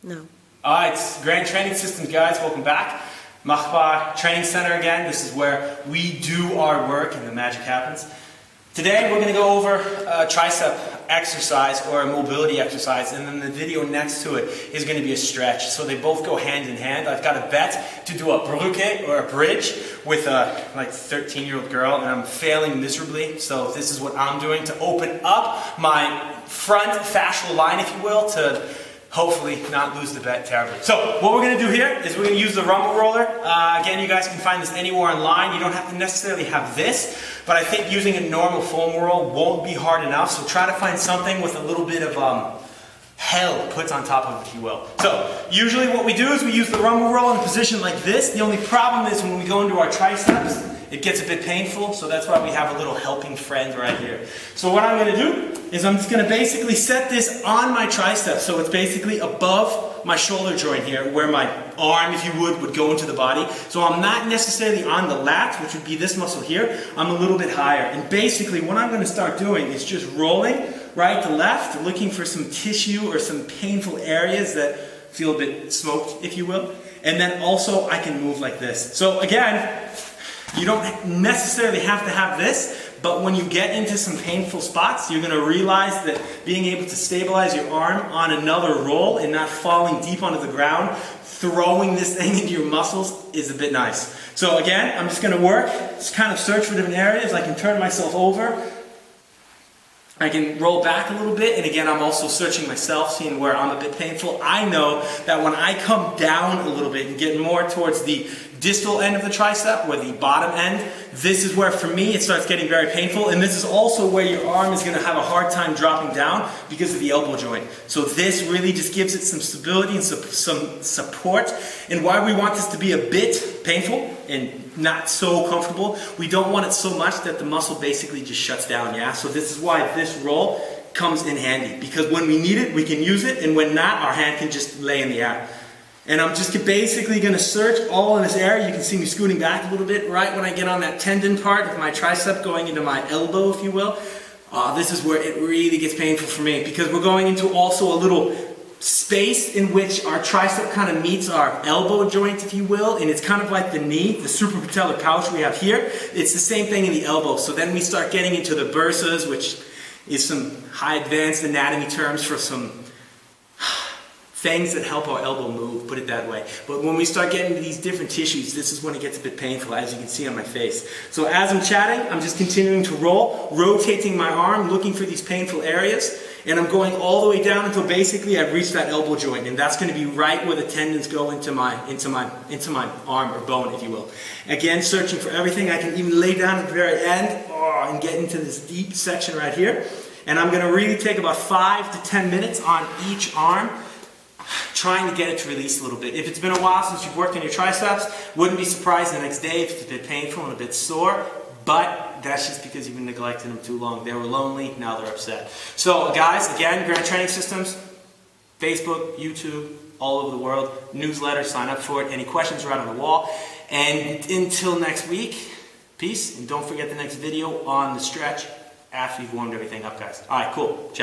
No. Alright, Grand Training Systems guys, welcome back. Machbar Training Center again. This is where we do our work and the magic happens. Today we're going to go over a tricep exercise or a mobility exercise, and then the video next to it is going to be a stretch. So they both go hand in hand. I've got a bet to do a brücke or a bridge with a 13-year-old girl, and I'm failing miserably. So this is what I'm doing to open up my front fascial line, if you will, to hopefully not lose the bet terribly. So what we're going to do here is we're going to use the rumble roller. Again, you guys can find this anywhere online. You don't have to necessarily have this, but I think using a normal foam roll won't be hard enough. So try to find something with a little bit of hell put on top of it, if you will. So usually what we do is we use the rumble roll in a position like this. The only problem is when we go into our triceps, it gets a bit painful, so that's why we have a little helping friend right here. So what I'm going to do is I'm just going to basically set this on my tricep, so it's basically above my shoulder joint here, where my arm, if you would go into the body. So I'm not necessarily on the lat, which would be this muscle here. I'm a little bit higher. And basically what I'm going to start doing is just rolling right to left, looking for some tissue or some painful areas that feel a bit smoked, if you will. And then also I can move like this. So again, you don't necessarily have to have this, but when you get into some painful spots, you're going to realize that being able to stabilize your arm on another roll and not falling deep onto the ground, throwing this thing into your muscles is a bit nice. So again, I'm just going to work, just kind of search for different areas. I can turn myself over. I can roll back a little bit, and again, I'm also searching myself, seeing where I'm a bit painful. I know that when I come down a little bit and get more towards the distal end of the tricep, or the bottom end, this is where, for me, it starts getting very painful, and this is also where your arm is going to have a hard time dropping down because of the elbow joint. So this really just gives it some stability and some support, and why we want this to be a bit painful and not so comfortable, we don't want it so much that the muscle basically just shuts down, yeah? So this is why this roll comes in handy, because when we need it, we can use it, and when not, our hand can just lay in the air. And I'm just basically going to search all in this area. You can see me scooting back a little bit right when I get on that tendon part of my tricep going into my elbow, if you will. This is where it really gets painful for me, because we're going into also a little space in which our tricep kind of meets our elbow joint, if you will, and it's kind of like the knee, the suprapatellar couch we have here. It's the same thing in the elbow. So then we start getting into the bursas, which is some high advanced anatomy terms for some things that help our elbow move, put it that way. But when we start getting into these different tissues, this is when it gets a bit painful, as you can see on my face. So as I'm chatting, I'm just continuing to roll, rotating my arm, looking for these painful areas, and I'm going all the way down until basically I've reached that elbow joint, and that's going to be right where the tendons go into my arm or bone, if you will. Again, searching for everything. I can even lay down at the very end and get into this deep section right here. And I'm going to really take about 5 to 10 minutes on each arm, trying to get it to release a little bit. If it's been a while since you've worked on your triceps, wouldn't be surprised the next day if it's a bit painful and a bit sore, but that's just because you've been neglecting them too long. They were lonely, now they're upset. So guys, again, Grand Training Systems, Facebook, YouTube, all over the world, newsletter, sign up for it. Any questions right on the wall. And until next week, peace, and don't forget the next video on the stretch after you've warmed everything up, guys. Alright, cool. Ciao.